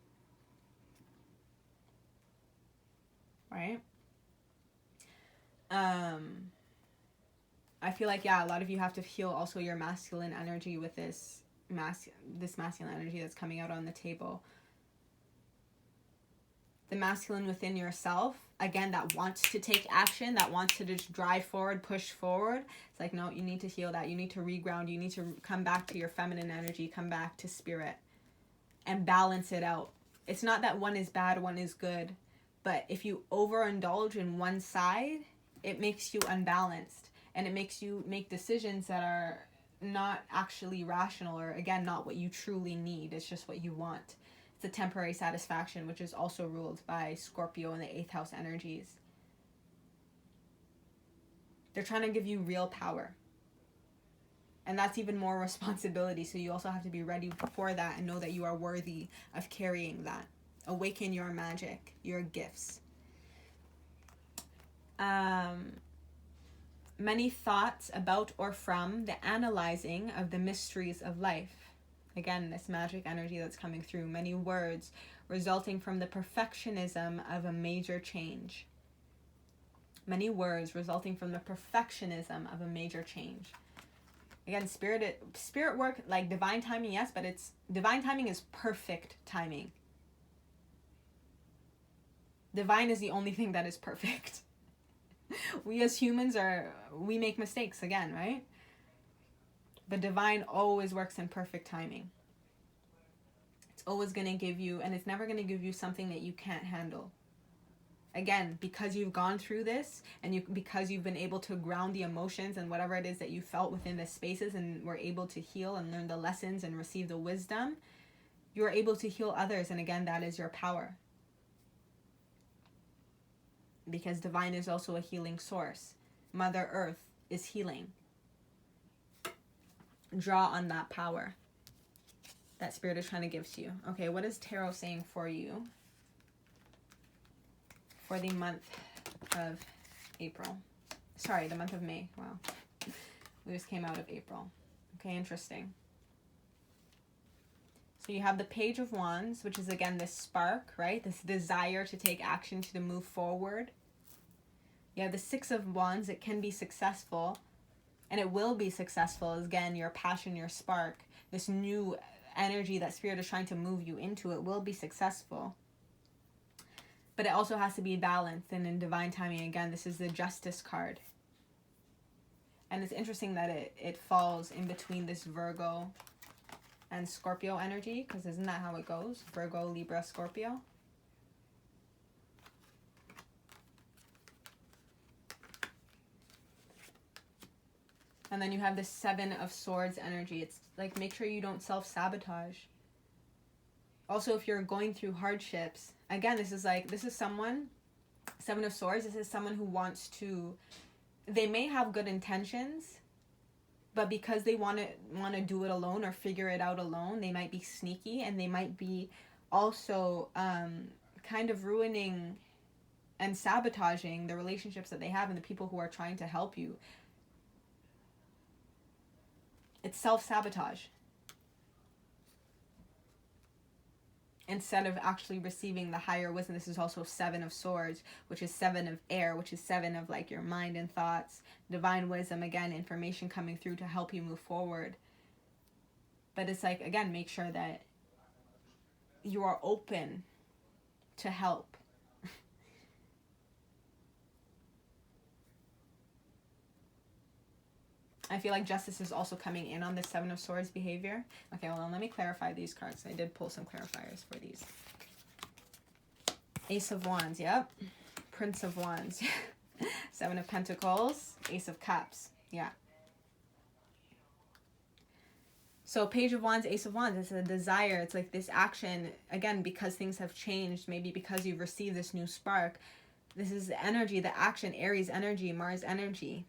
Right? I feel like, yeah, a lot of you have to heal also your masculine energy with this masculine energy that's coming out on the table. The masculine within yourself, again, that wants to take action, that wants to just drive forward, push forward. It's like, no, you need to heal that. You need to reground. You need to come back to your feminine energy, come back to spirit and balance it out. It's not that one is bad, one is good. But if you overindulge in one side, it makes you unbalanced. And it makes you make decisions that are not actually rational, or, again, not what you truly need. It's just what you want. It's a temporary satisfaction, which is also ruled by Scorpio and the 8th house energies. They're trying to give you real power. And that's even more responsibility. So you also have to be ready for that and know that you are worthy of carrying that. Awaken your magic, your gifts. Many thoughts about or from the analyzing of the mysteries of life. Again, this magic energy that's coming through. Many words resulting from the perfectionism of a major change. Many words resulting from the perfectionism of a major change. Again, spirit work, like divine timing, yes, but divine timing is perfect timing. Divine is the only thing that is perfect. We as humans we make mistakes again, right? But divine always works in perfect timing. It's always going to give you, and it's never going to give you something that you can't handle. Again, because you've gone through this, and because you've been able to ground the emotions and whatever it is that you felt within the spaces, and were able to heal and learn the lessons and receive the wisdom, you're able to heal others. And again, that is your power. Because divine is also a healing source. Mother Earth is healing. Draw on that power that spirit is trying to give to you. Okay, what is tarot saying for you for the month of April? Sorry, the month of May. Wow. We just came out of April. Okay, interesting. So you have the Page of Wands, which is, again, this spark, right? This desire to take action, to move forward. You have the Six of Wands. It can be successful, and it will be successful. Again, your passion, your spark, this new energy that Spirit is trying to move you into, it will be successful. But it also has to be balanced, and in divine timing, again, this is the Justice card. And it's interesting that it falls in between this Virgo and Scorpio energy, because isn't that how it goes? Virgo, Libra, Scorpio. And then you have the Seven of Swords energy. It's like, make sure you don't self-sabotage. Also, if you're going through hardships, again, this is someone, Seven of Swords, this is someone who wants to, they may have good intentions, but because they want to do it alone or figure it out alone, they might be sneaky, and they might be also kind of ruining and sabotaging the relationships that they have and the people who are trying to help you. It's self-sabotage. Instead of actually receiving the higher wisdom. This is also Seven of Swords, which is Seven of Air, which is seven of like your mind and thoughts. Divine wisdom, again, information coming through to help you move forward. But it's like, again, make sure that you are open to help. I feel like justice is also coming in on the Seven of Swords behavior. Okay, well, let me clarify these cards. I did pull some clarifiers for these. Ace of Wands, yep. Prince of Wands. Seven of Pentacles. Ace of Cups, yeah. So Page of Wands, Ace of Wands, it's a desire. It's like this action, again, because things have changed, maybe because you've received this new spark. This is the energy, the action, Aries energy, Mars energy.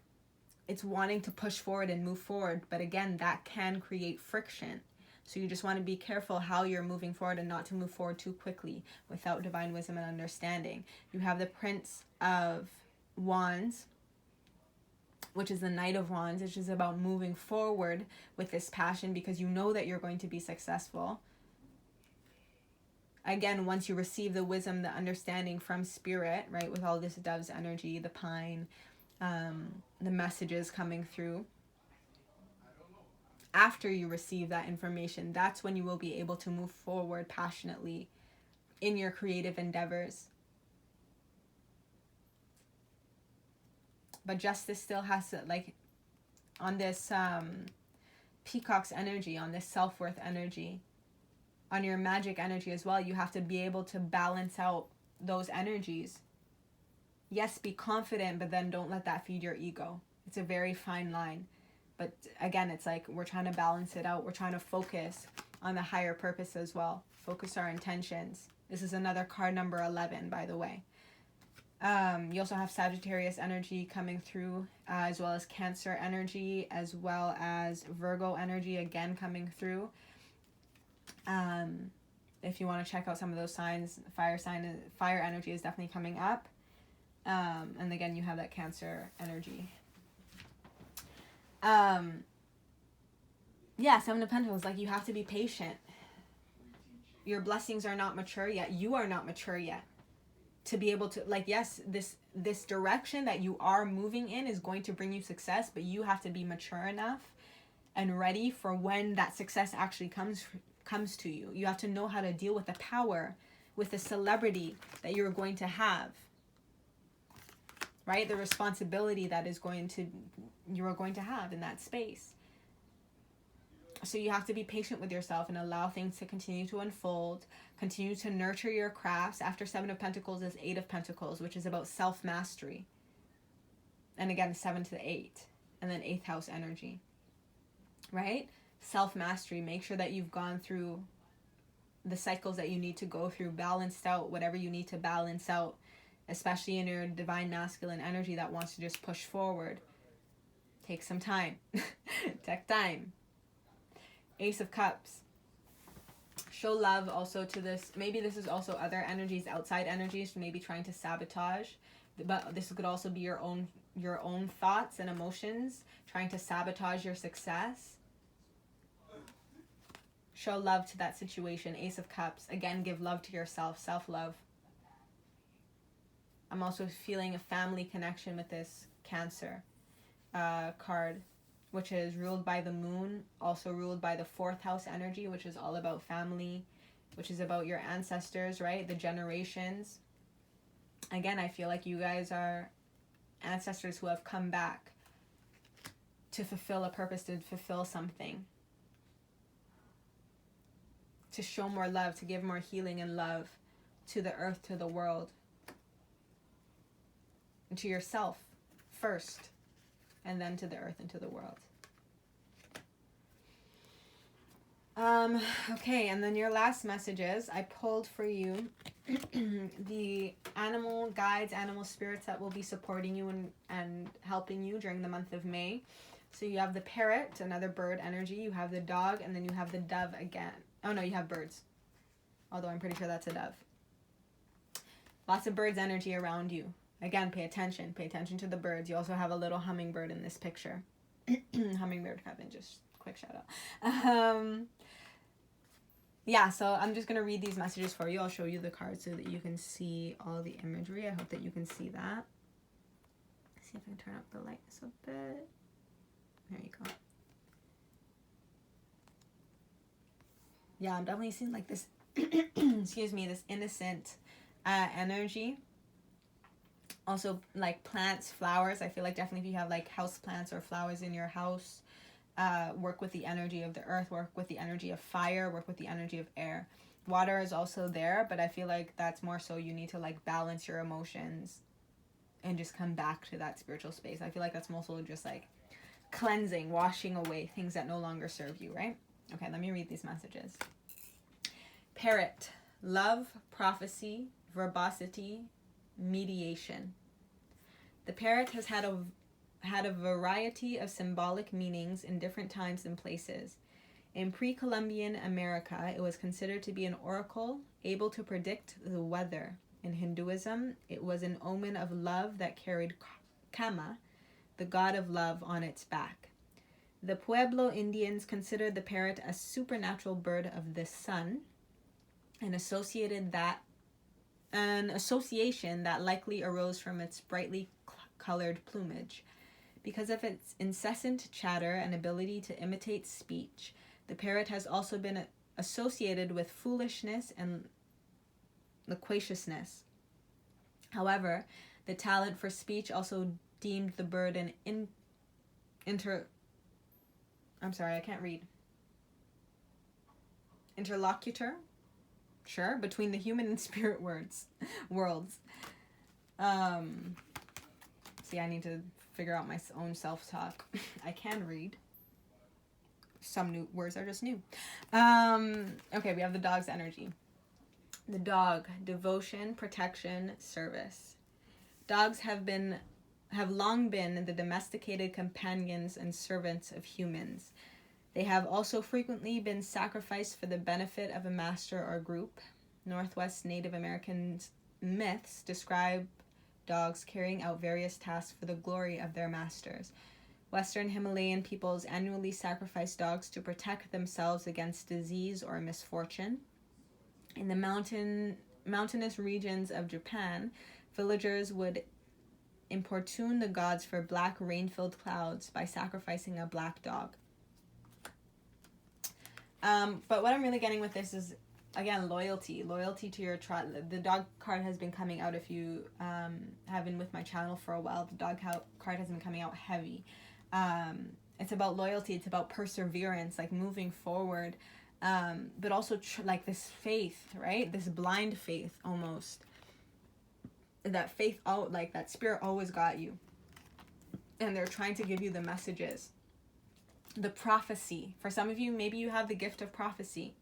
It's wanting to push forward and move forward. But again, that can create friction. So you just want to be careful how you're moving forward and not to move forward too quickly without divine wisdom and understanding. You have the Prince of Wands, which is the Knight of Wands, which is about moving forward with this passion because you know that you're going to be successful. Again, once you receive the wisdom, the understanding from Spirit, right, with all this dove's energy, the pine, the messages coming through, after you receive that information, that's when you will be able to move forward passionately in your creative endeavors. But justice still has to, like, on this peacock's energy, on this self-worth energy, on your magic energy as well, you have to be able to balance out those energies. Yes, be confident, but then don't let that feed your ego. It's a very fine line. But again, it's like we're trying to balance it out. We're trying to focus on the higher purpose as well. Focus our intentions. This is another card number 11, by the way. You also have Sagittarius energy coming through, as well as Cancer energy, as well as Virgo energy again coming through. If you want to check out some of those signs, fire energy is definitely coming up. And again, you have that Cancer energy. Yeah, Seven of Pentacles, like, you have to be patient. Your blessings are not mature yet. You are not mature yet to be able to, like, yes, this direction that you are moving in is going to bring you success, but you have to be mature enough and ready for when that success actually comes to you. You have to know how to deal with the power, with the celebrity that you're going to have. Right? The responsibility that you are going to have in that space. So you have to be patient with yourself and allow things to continue to unfold. Continue to nurture your crafts. After Seven of Pentacles is Eight of Pentacles, which is about self-mastery. And again, 7 to the 8. And then 8th house energy. Right? Self-mastery. Make sure that you've gone through the cycles that you need to go through. Balanced out whatever you need to balance out. Especially in your divine masculine energy that wants to just push forward. Take some time. Take time. Ace of Cups. Show love also to this. Maybe this is also other energies, outside energies, maybe trying to sabotage. But this could also be your own thoughts and emotions trying to sabotage your success. Show love to that situation. Ace of Cups. Again, give love to yourself. Self-love. I'm also feeling a family connection with this Cancer card. which is ruled by the moon, also ruled by the fourth house energy, which is all about family, which is about your ancestors, right? The generations. Again, I feel like you guys are ancestors who have come back to fulfill a purpose, to fulfill something, to show more love, to give more healing and love to the earth, to the world, and to yourself first, and then to the earth and to the world. Okay, and then your last messages, I pulled for you the animal guides, animal spirits that will be supporting you and helping you during the month of May. So you have the parrot, another bird energy, you have the dog, and then you have the dove again. Oh no, you have birds. Although I'm pretty sure that's a dove. Lots of birds energy around you. Again, pay attention. Pay attention to the birds. You also have a little hummingbird in this picture. Hummingbird Kevin, just quick shout out. Yeah, so I'm just going to read these messages for you. I'll show you the cards so that you can see all the imagery. I hope that you can see that. Let's see if I can turn up the lightness a bit. There you go. Yeah, I'm definitely seeing like this, excuse me, this innocent energy. Also like plants, flowers. I feel like definitely if you have like house plants or flowers in your house, work with the energy of the earth, work with the energy of fire, work with the energy of air. Water is also there, but I feel like that's more so you need to like balance your emotions and just come back to that spiritual space. I feel like that's mostly just like cleansing, washing away things that no longer serve you, right? Okay, let me read these messages. Parrot, love, prophecy, verbosity, mediation. The parrot has had a variety of symbolic meanings in different times and places. In pre-Columbian America, it was considered to be an oracle, able to predict the weather. In Hinduism, it was an omen of love that carried Kama, the god of love, on its back. The Pueblo Indians considered the parrot a supernatural bird of the sun, an association that likely arose from its brightly colored plumage. Because of its incessant chatter and ability to imitate speech, the parrot has also been associated with foolishness and loquaciousness. However, the talent for speech also deemed the bird an interlocutor, sure, between the human and spirit worlds. See, I need to figure out my own self-talk. I can read. Some new words are just new. Okay, we have the dog's energy. The dog, devotion, protection, service. Dogs have long been the domesticated companions and servants of humans. They have also frequently been sacrificed for the benefit of a master or group. Northwest Native American myths describe dogs carrying out various tasks for the glory of their masters. Western Himalayan peoples annually sacrifice dogs to protect themselves against disease or misfortune. In the mountainous regions of Japan, villagers would importune the gods for black rain-filled clouds by sacrificing a black dog. But what I'm really getting with this is, again, loyalty to your tribe. The dog card has been coming out. If you have been with my channel for a while, the dog card has been coming out heavy. It's about loyalty. It's about perseverance, like moving forward. But also like this faith, right? This blind faith almost. That faith, like that spirit always got you. And they're trying to give you the messages. The prophecy. For some of you, maybe you have the gift of prophecy.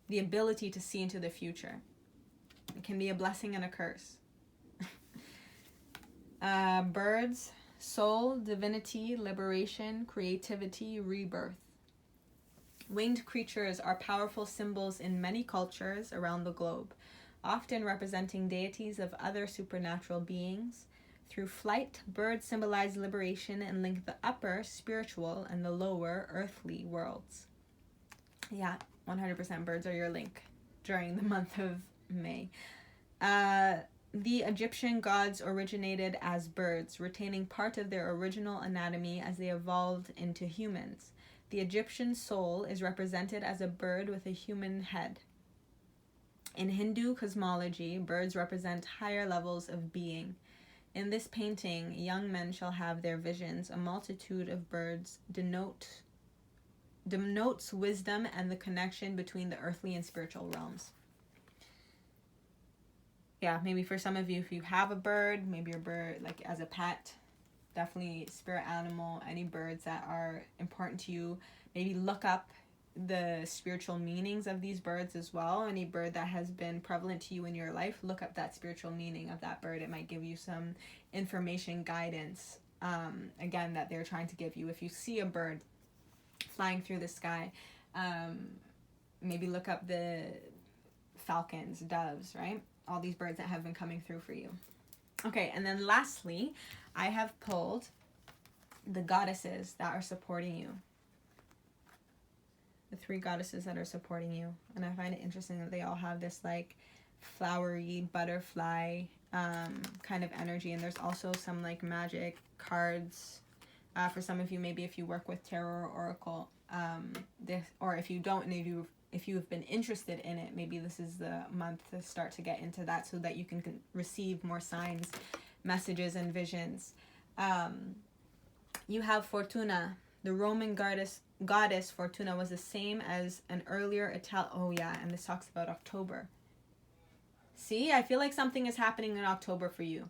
The ability to see into the future. It can be a blessing and a curse. Birds, soul, divinity, liberation, creativity, rebirth. Winged creatures are powerful symbols in many cultures around the globe, often representing deities of other supernatural beings. Through flight, birds symbolize liberation and link the upper, spiritual, and the lower, earthly worlds. Yeah, 100% birds are your link during the month of May. The Egyptian gods originated as birds, retaining part of their original anatomy as they evolved into humans. The Egyptian soul is represented as a bird with a human head. In Hindu cosmology, birds represent higher levels of being. In this painting, young men shall have their visions. A multitude of birds denotes wisdom and the connection between the earthly and spiritual realms. Yeah, maybe for some of you, if you have a bird, maybe your bird, like as a pet, definitely spirit animal, any birds that are important to you, maybe look up the spiritual meanings of these birds as well. Any bird that has been prevalent to you in your life, look up that spiritual meaning of that bird. It might give you some information, guidance, again, that they're trying to give you. If you see a bird flying through the sky, maybe look up the falcons, doves, right? All these birds that have been coming through for you. Okay, and then lastly, I have pulled the goddesses that are supporting you. The 3 goddesses that are supporting you. And I find it interesting that they all have this like flowery butterfly kind of energy. And there's also some like magic cards. For some of you, maybe if you work with tarot or oracle, or if you don't, and if you've been interested in it, maybe this is the month to start to get into that so that you can receive more signs, messages, and visions. You have Fortuna. The Roman goddess Fortuna was the same as an earlier Italian. Oh yeah, and this talks about October. See, I feel like something is happening in October for you.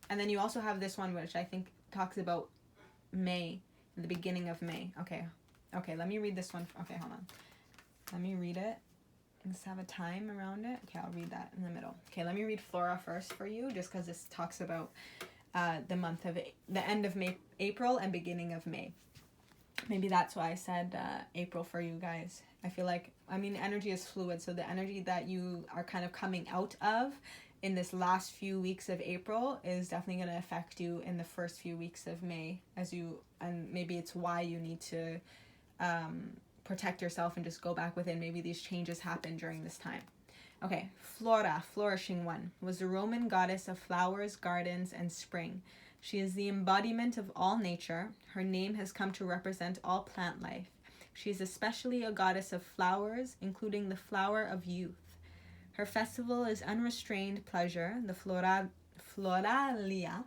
And then you also have this one, which I think talks about May, the beginning of May. Okay, let me read this one. Okay, hold on. Let me read it. Let's have a time around it. Okay, I'll read that in the middle. Okay, let me read Flora first for you, just because this talks about the end of May, April, and beginning of May. Maybe that's why I said April for you guys. I feel like, energy is fluid, so the energy that you are kind of coming out of in this last few weeks of April is definitely going to affect you in the first few weeks of May, and maybe it's why you need to protect yourself and just go back within. Maybe these changes happen during this time. Okay, Flora, flourishing one, was the Roman goddess of flowers, gardens, and spring. She is the embodiment of all nature. Her name has come to represent all plant life. She is especially a goddess of flowers, including the flower of youth. Her festival is unrestrained pleasure. The Floralia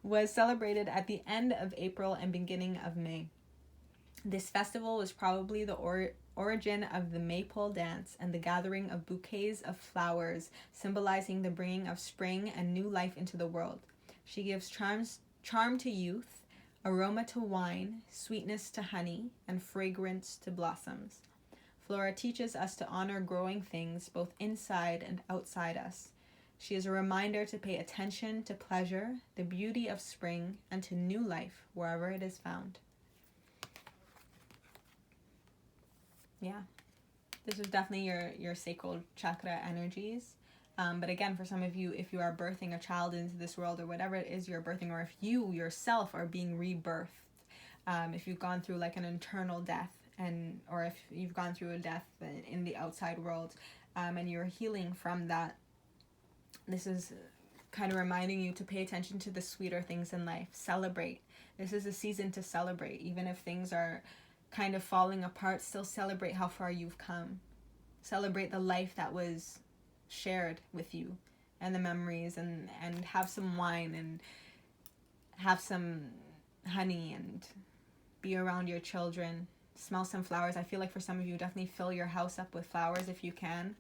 was celebrated at the end of April and beginning of May. This festival was probably the origin of the maypole dance and the gathering of bouquets of flowers, symbolizing the bringing of spring and new life into the world. She gives charm to youth, aroma to wine, sweetness to honey, and fragrance to blossoms. Flora teaches us to honor growing things both inside and outside us. She is a reminder to pay attention to pleasure, the beauty of spring, and to new life wherever it is found. Yeah, this is definitely your sacral chakra energies. But again, for some of you, if you are birthing a child into this world or whatever it is you're birthing, or if you yourself are being rebirthed, if you've gone through like an internal death, or if you've gone through a death in the outside world, and you're healing from that, this is kind of reminding you to pay attention to the sweeter things in life. Celebrate. This is a season to celebrate. Even if things are kind of falling apart, still celebrate how far you've come. Celebrate the life that was shared with you and the memories, and have some wine and have some honey and be around your children. Smell some flowers. I feel like for some of you, definitely fill your house up with flowers if you can,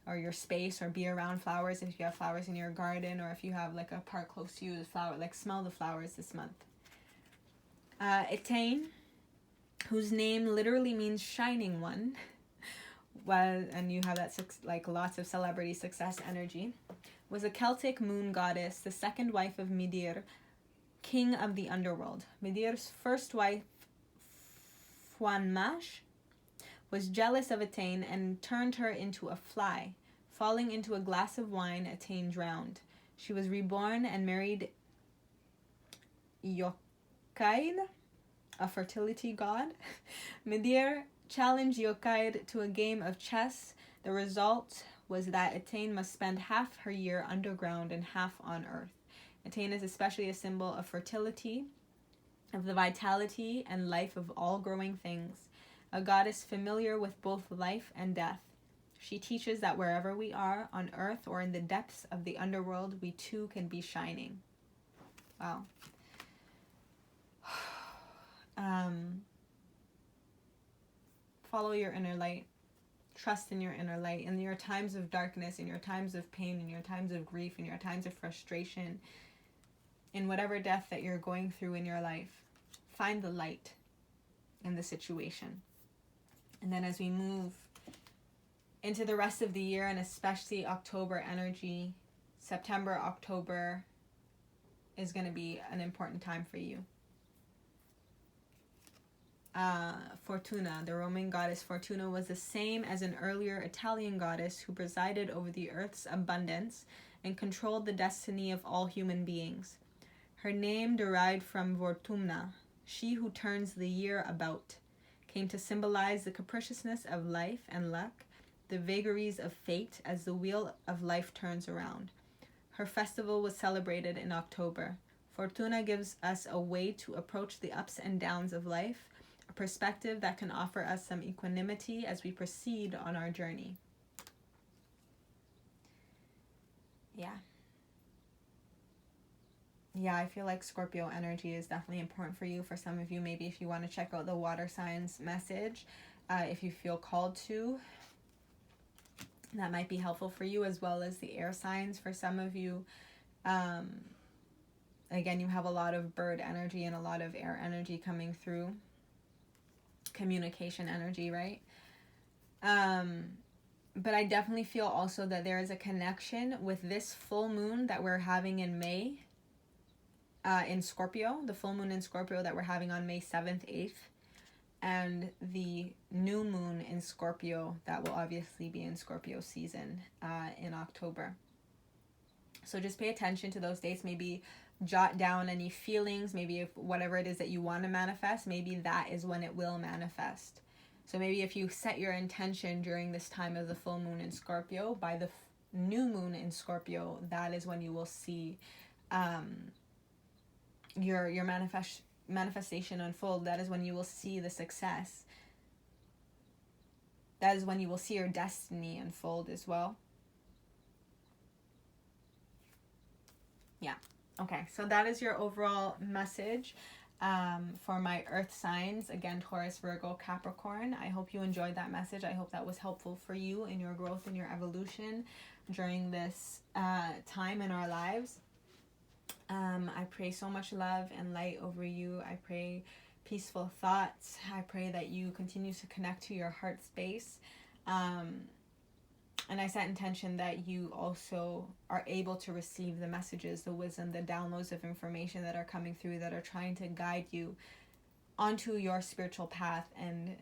or your space, or be around flowers if you have flowers in your garden, or if you have like a park close to you, smell the flowers this month. Etain, whose name literally means shining one, and you have that lots of celebrity success energy, was a Celtic moon goddess, the second wife of Midir, king of the underworld. Midir's first wife, Fuanmash, was jealous of Etain and turned her into a fly. Falling into a glass of wine, Etain drowned. She was reborn and married Yokaid, a fertility god. Midir challenged Yokaid to a game of chess. The result was that Etain must spend half her year underground and half on earth. Etain is especially a symbol of fertility, of the vitality and life of all growing things, a goddess familiar with both life and death. She teaches that wherever we are, on earth or in the depths of the underworld, we too can be shining. Wow. Follow your inner light. Trust in your inner light. In your times of darkness, in your times of pain, in your times of grief, in your times of frustration, in whatever death that you're going through in your life, find the light in the situation. And then as we move into the rest of the year, and especially October energy, September, October is going to be an important time for you. Fortuna, the Roman goddess Fortuna, was the same as an earlier Italian goddess who presided over the earth's abundance and controlled the destiny of all human beings. Her name derived from Vortumna, she who turns the year about, came to symbolize the capriciousness of life and luck, the vagaries of fate as the wheel of life turns around. Her festival was celebrated in October. Fortuna gives us a way to approach the ups and downs of life, a perspective that can offer us some equanimity as we proceed on our journey. Yeah, I feel like Scorpio energy is definitely important for you. For some of you, maybe if you want to check out the water signs message, if you feel called to, that might be helpful for you, as well as the air signs. For some of you, again, you have a lot of bird energy and a lot of air energy coming through. Communication energy, right? But I definitely feel also that there is a connection with this full moon that we're having in May, in Scorpio, the full moon in Scorpio that we're having on May 7th, 8th, and the new moon in Scorpio that will obviously be in Scorpio season in October. So just pay attention to those dates. Maybe jot down any feelings, maybe if whatever it is that you want to manifest, maybe that is when it will manifest. So maybe if you set your intention during this time of the full moon in Scorpio, by the new moon in Scorpio, that is when you will see your manifestation unfold. That is when you will see the success. That is when you will see your destiny unfold as well. Yeah. Okay, so that is your overall message for my earth signs. Again, Taurus, Virgo, Capricorn. I hope you enjoyed that message. I hope that was helpful for you in your growth and your evolution during this time in our lives. I pray so much love and light over you. I pray peaceful thoughts. I pray that you continue to connect to your heart space. And I set intention that you also are able to receive the messages, the wisdom, the downloads of information that are coming through, that are trying to guide you onto your spiritual path, and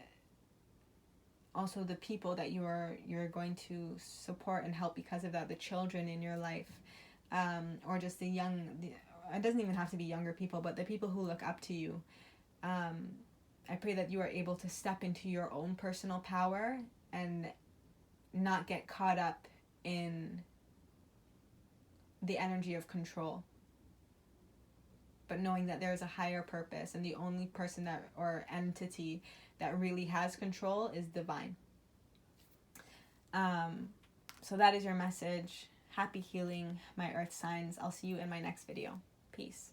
also the people that you're going to support and help because of that, the children in your life, or just the young, it doesn't even have to be younger people, but the people who look up to you. I pray that you are able to step into your own personal power and not get caught up in the energy of control, but knowing that there is a higher purpose, and the only person that, or entity, that really has control is divine. So that is your message. Happy healing, my earth signs. I'll see you in my next video. Peace.